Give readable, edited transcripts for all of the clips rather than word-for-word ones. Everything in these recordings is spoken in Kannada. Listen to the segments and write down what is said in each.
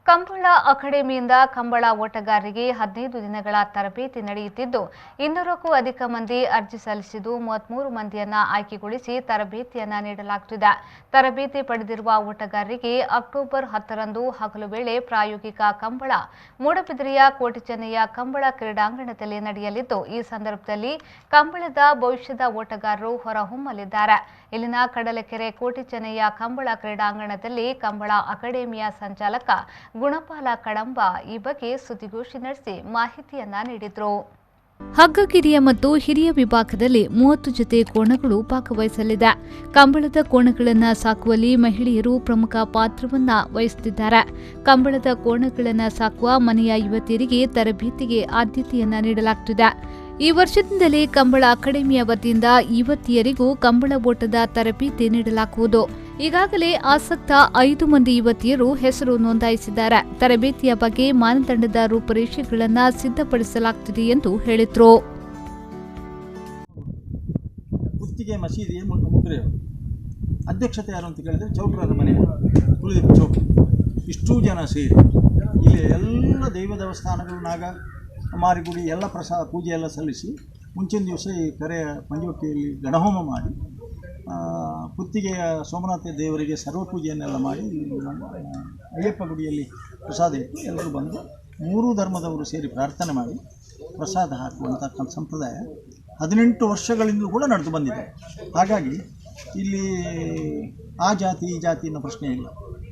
ಕಂಬಳ ಅಕಾಡೆಮಿಯಿಂದ ಕಂಬಳ ಓಟಗಾರರಿಗೆ 15 ದಿನಗಳ ತರಬೇತಿ ನಡೆಯುತ್ತಿದ್ದು 200ಕ್ಕೂ ಅಧಿಕ ಮಂದಿ ಅರ್ಜಿ ಸಲ್ಲಿಸಿದ್ದು 33 ಮಂದಿಯನ್ನ ಆಯ್ಕೆಗೊಳಿಸಿ ತರಬೇತಿಯನ್ನ ನೀಡಲಾಗುತ್ತಿದೆ. ತರಬೇತಿ ಪಡೆದಿರುವ ಓಟಗಾರರಿಗೆ ಅಕ್ಟೋಬರ್ 10ರಂದು ಹಗಲು ವೇಳೆ ಪ್ರಾಯೋಗಿಕ ಕಂಬಳ ಮೂಡಬಿದಿರೆಯ ಕೋಟಿ ಚೆನ್ನಯ್ಯ ಕಂಬಳ ಕ್ರೀಡಾಂಗಣದಲ್ಲಿ ನಡೆಯಲಿದ್ದು ಈ ಸಂದರ್ಭದಲ್ಲಿ ಕಂಬಳದ ಭವಿಷ್ಯದ ಓಟಗಾರರು ಹೊರಹೊಮ್ಮಲಿದ್ದಾರೆ. ಇಲ್ಲಿನ ಕಡಲಕೆರೆ ಕೋಟಿ ಚೆನ್ನಯ್ಯ ಕಂಬಳ ಕ್ರೀಡಾಂಗಣದಲ್ಲಿ ಕಂಬಳ ಅಕಾಡೆಮಿಯ ಸಂಚಾಲಕ ಗುಣಪಾಲ ಕಡಂಬ ಈ ಬಗ್ಗೆ ಸುದ್ದಿಗೋಷ್ಠಿ ನಡೆಸಿ ಮಾಹಿತಿಯನ್ನ ನೀಡಿದರು. ಹಗ್ಗಕಿರಿಯ ಮತ್ತು ಹಿರಿಯ ವಿಭಾಗದಲ್ಲಿ 30 ಜೊತೆ ಕೋಣಗಳು ಭಾಗವಹಿಸಲಿದೆ. ಕಂಬಳದ ಕೋಣಗಳನ್ನು ಸಾಕುವಲ್ಲಿ ಮಹಿಳೆಯರು ಪ್ರಮುಖ ಪಾತ್ರವನ್ನ ವಹಿಸುತ್ತಿದ್ದಾರೆ. ಕಂಬಳದ ಕೋಣಗಳನ್ನು ಸಾಕುವ ಮನೆಯ ಯುವತಿಯರಿಗೆ ತರಬೇತಿಗೆ ಆದ್ಯತೆಯನ್ನ ನೀಡಲಾಗುತ್ತಿದೆ. ಈ ವರ್ಷದಿಂದಲೇ ಕಂಬಳ ಅಕಾಡೆಮಿಯ ವತಿಯಿಂದ ಯುವತಿಯರಿಗೂ ಕಂಬಳ ಓಟದ ತರಬೇತಿ ನೀಡಲಾಗುವುದು. ಈಗಾಗಲೇ ಆಸಕ್ತ 5 ಮಂದಿ ಯುವತಿಯರು ಹೆಸರು ನೋಂದಾಯಿಸಿದ್ದಾರೆ. ತರಬೇತಿಯ ಬಗ್ಗೆ ಮಾನದಂಡದ ರೂಪರೇಷೆಗಳನ್ನು ಸಿದ್ಧಪಡಿಸಲಾಗುತ್ತಿದೆ ಎಂದು ಹೇಳಿದರು. ಗುತ್ತಿಗೆ ಮಸೀದಿಯ ಮುದ್ರೆಯವರು ಅಧ್ಯಕ್ಷತೆ ಯಾರು ಅಂತ ಕೇಳಿದರೆ ಚೌಟ್ರರ ಮನೆ ಕುಲದೀಪ ಚೌಟ್ರಿ. ಇಷ್ಟೂ ಜನ ಸೇರಿ ಇಲ್ಲಿ ಎಲ್ಲ ದೈವ ದೇವಸ್ಥಾನಗಳು ನಾಗ ಮಾರಿಗುಡಿ ಎಲ್ಲ ಪೂಜೆ ಎಲ್ಲ ಸಲ್ಲಿಸಿ ಮುಂಚಿನ ದಿವಸ ಈ ಕೆರೆಯ ಪಂಚವಟಿಯಲ್ಲಿ ಗಣಹೋಮ ಮಾಡಿ ಕುತ್ತಿಗೆಯ ಸೋಮನಾಥ ದೇವರಿಗೆ ಸರ್ವ ಪೂಜೆಯನ್ನೆಲ್ಲ ಮಾಡಿ ಅಯ್ಯಪ್ಪ ಗುಡಿಯಲ್ಲಿ ಪ್ರಸಾದ ಇಟ್ಟು ಎಲ್ಲರೂ ಬಂದು 3 ಧರ್ಮದವರು ಸೇರಿ ಪ್ರಾರ್ಥನೆ ಮಾಡಿ ಪ್ರಸಾದ ಹಾಕುವಂಥ ಸಂಪ್ರದಾಯ 18 ವರ್ಷಗಳಿಂದಲೂ ಕೂಡ ನಡೆದು ಬಂದಿದೆ. ಹಾಗಾಗಿ ಇಲ್ಲಿ ಆ ಜಾತಿ ಈ ಜಾತಿ ಅನ್ನೋ ಪ್ರಶ್ನೆ ಇಲ್ಲ.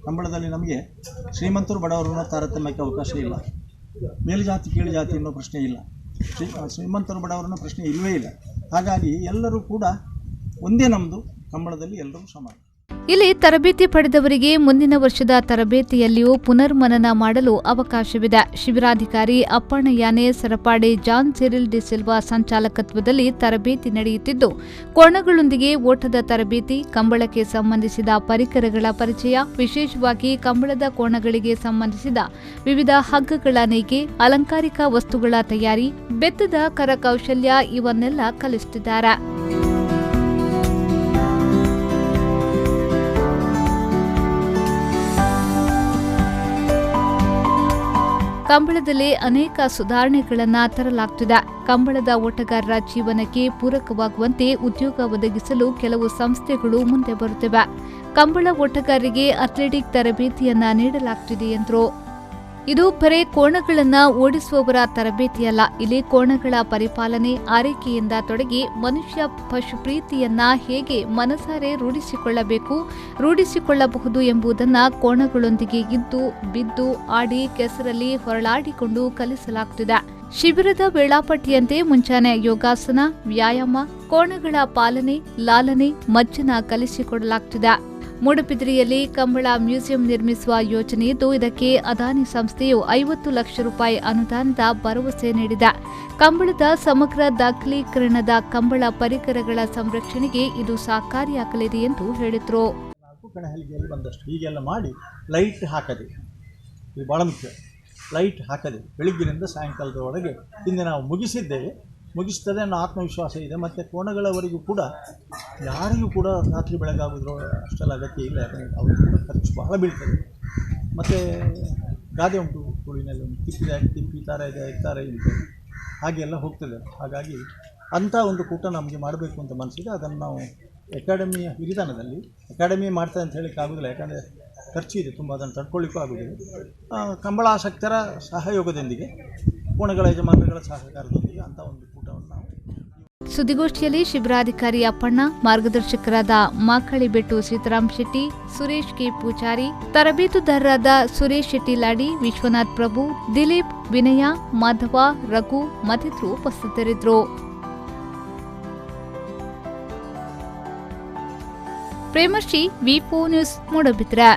ಕಂಬಳದಲ್ಲಿ ನಮಗೆ ಶ್ರೀಮಂತರು ಬಡವರನ್ನ ತಾರತಮ್ಯಕ್ಕೆ ಅವಕಾಶ ಇಲ್ಲ. ಮೇಲುಜಾತಿ ಕೀಳು ಜಾತಿ ಅನ್ನೋ ಪ್ರಶ್ನೆ ಇಲ್ಲ. ಶ್ರೀಮಂತರು ಬಡವರನ್ನ ಪ್ರಶ್ನೆ ಇಲ್ಲವೇ ಇಲ್ಲ. ಹಾಗಾಗಿ ಎಲ್ಲರೂ ಕೂಡ ಒಂದೇ ನಮ್ಮದು ಕಂಬಳದಲ್ಲಿ ಎಲ್ಲರೂ ಸಮಾನ. ಇಲ್ಲಿ ತರಬೇತಿ ಪಡೆದವರಿಗೆ ಮುಂದಿನ ವರ್ಷದ ತರಬೇತಿಯಲ್ಲಿಯೂ ಪುನರ್ಮನನ ಮಾಡಲು ಅವಕಾಶವಿದೆ. ಶಿಬಿರಾಧಿಕಾರಿ ಅಪ್ಪಣ್ಣಯ್ಯನೇ ಸರಪಾಡೆ ಜಾನ್ ಸಿರಿಲ್ ಡಿ ಸಿಲ್ವಾ ಸಂಚಾಲಕತ್ವದಲ್ಲಿ ತರಬೇತಿ ನಡೆಯುತ್ತಿದ್ದು ಕೋಣಗಳೊಂದಿಗೆ ಓಟದ ತರಬೇತಿ, ಕಂಬಳಕ್ಕೆ ಸಂಬಂಧಿಸಿದ ಪರಿಕರಗಳ ಪರಿಚಯ, ವಿಶೇಷವಾಗಿ ಕಂಬಳದ ಕೋಣಗಳಿಗೆ ಸಂಬಂಧಿಸಿದ ವಿವಿಧ ಹಗ್ಗಗಳ ನೇಯ್ಗೆ, ಅಲಂಕಾರಿಕ ವಸ್ತುಗಳ ತಯಾರಿ, ಬೆತ್ತದ ಕರಕೌಶಲ್ಯ ಇವನ್ನೆಲ್ಲ ಕಲಿಸುತ್ತಿದ್ದಾರೆ. ಕಂಬಳದಲ್ಲಿ ಅನೇಕ ಸುಧಾರಣೆಗಳನ್ನು ತರಲಾಗುತ್ತಿದೆ. ಕಂಬಳದ ಓಟಗಾರರ ಜೀವನಕ್ಕೆ ಪೂರಕವಾಗುವಂತೆ ಉದ್ಯೋಗ ಒದಗಿಸಲು ಕೆಲವು ಸಂಸ್ಥೆಗಳು ಮುಂದೆ ಬರುತ್ತಿವೆ. ಕಂಬಳ ಓಟಗಾರರಿಗೆ ಅಥ್ಲೆಟಿಕ್ ತರಬೇತಿಯನ್ನ ನೀಡಲಾಗುತ್ತಿದೆ ಎಂದರು. ಇದು ಬರೇ ಕೋಣಗಳನ್ನು ಓಡಿಸುವವರ ತರಬೇತಿಯಲ್ಲ. ಇಲ್ಲಿ ಕೋಣಗಳ ಪರಿಪಾಲನೆ, ಆರೈಕೆಯಿಂದ ತೊಡಗಿ ಮನುಷ್ಯ ಪಶು ಪ್ರೀತಿಯನ್ನ ಹೇಗೆ ಮನಸಾರೆ ರೂಢಿಸಿಕೊಳ್ಳಬಹುದು ಎಂಬುದನ್ನು ಕೋಣಗಳೊಂದಿಗೆ ಇದ್ದು, ಬಿದ್ದು, ಆಡಿ, ಕೆಸರಲ್ಲಿ ಹೊರಳಾಡಿಕೊಂಡು ಕಲಿಸಲಾಗುತ್ತಿದೆ. ಶಿಬಿರದ ವೇಳಾಪಟ್ಟಿಯಂತೆ ಮುಂಚಾನೆ ಯೋಗಾಸನ, ವ್ಯಾಯಾಮ, ಕೋಣಗಳ ಪಾಲನೆ, ಲಾಲನೆ, ಮಜ್ಜನ ಕಲಿಸಿಕೊಡಲಾಗುತ್ತಿದೆ. ಮೂಡಬಿದಿರೆಯಲ್ಲಿ ಕಂಬಳ ಮ್ಯೂಸಿಯಂ ನಿರ್ಮಿಸುವ ಯೋಜನೆಯಿದ್ದು ಇದಕ್ಕೆ ಅದಾನಿ ಸಂಸ್ಥೆಯು 50 ಲಕ್ಷ ರೂಪಾಯಿ ಅನುದಾನದ ಭರವಸೆ ನೀಡಿದೆ. ಕಂಬಳದ ಸಮಗ್ರ ದಾಖಲೀಕರಣದ ಕಂಬಳ ಪರಿಕರಗಳ ಸಂರಕ್ಷಣೆಗೆ ಇದು ಸಹಕಾರಿಯಾಗಲಿದೆ ಎಂದು ಹೇಳಿದರು. ಕಣಹಲಿಗೆಯಲ್ಲಿ ಬಂದಷ್ಟು ಹೀಗೆಲ್ಲ ಮಾಡಿ ಲೈಟ್ ಹಾಕದೆ, ಇದು ಭಾಳ ಮುಖ್ಯ. ಲೈಟ್ ಹಾಕದೆ ಬೆಳಿಗ್ಗಿನಿಂದ ಸಾಯಂಕಾಲದವರೆಗೆ ಹಿಂದೆ ನಾವು ಮುಗಿಸ್ತದೆ ಅನ್ನೋ ಆತ್ಮವಿಶ್ವಾಸ ಇದೆ. ಮತ್ತು ಕೋಣಗಳವರೆಗೂ ಕೂಡ ಯಾರಿಗೂ ಕೂಡ ರಾತ್ರಿ ಬೆಳಗಾಗೋದ್ರ ಅಷ್ಟೆಲ್ಲ ಅಗತ್ಯ ಇಲ್ಲ. ಯಾಕಂದರೆ ಅವ್ರಿಗೆ ಖರ್ಚು ಬಹಳ ಬೀಳ್ತದೆ. ಮತ್ತು ಗಾದೆ ಉಂಟು ತುಳಿನಲ್ಲಿ, ಒಂದು ತಿಪ್ಪಿ ತಾರೆ ಉಂಟು, ಹಾಗೆಲ್ಲ ಹೋಗ್ತದೆ. ಹಾಗಾಗಿ ಅಂಥ ಒಂದು ಕೂಟ ನಮಗೆ ಮಾಡಬೇಕು ಅಂತ ಮನಸ್ಸಿದೆ. ಅದನ್ನು ನಾವು ಅಕಾಡೆಮಿಯ ವಿಧಾನದಲ್ಲಿ ಅಕಾಡೆಮಿ ಮಾಡ್ತದೆ ಅಂತ ಹೇಳಲಿಕ್ಕೆ ಆಗೋದಿಲ್ಲ. ಯಾಕಂದರೆ ಖರ್ಚು ಇದೆ ತುಂಬ, ಅದನ್ನು ತಡ್ಕೊಳ್ಳಿಕ್ಕೂ ಆಗೋದಿಲ್ಲ. ಕಂಬಳ ಆಸಕ್ತರ ಸಹಯೋಗದೊಂದಿಗೆ, ಕೋಣಗಳ ಯಜಮಾನರುಗಳ ಸಹಕಾರದೊಂದಿಗೆ ಅಂಥ ಒಂದು ಕೂಟವನ್ನು ನಾವು. ಸುದ್ದಿಗೋಷ್ಠಿಯಲ್ಲಿ ಶಿಬಿರಾಧಿಕಾರಿ ಅಪ್ಪಣ್ಣ, ಮಾರ್ಗದರ್ಶಕರಾದ ಮಾಕಳಿಬೆಟ್ಟು ಸೀತಾರಾಮ್ ಶೆಟ್ಟಿ, ಸುರೇಶ್ ಕೆ ಪೂಜಾರಿ, ತರಬೇತುದಾರರಾದ ಸುರೇಶ್ ಶೆಟ್ಟಿ ಲಾಡಿ, ವಿಶ್ವನಾಥ್ ಪ್ರಭು, ದಿಲೀಪ್, ವಿನಯ, ಮಾಧವ, ರಘು ಮತ್ತಿತರರು ಉಪಸ್ಥಿತರಿದ್ದರು. ಪ್ರೇಮಶ್ರೀ, ವಿ4 ನ್ಯೂಸ್, ಮೂಡಬಿದಿರೆ.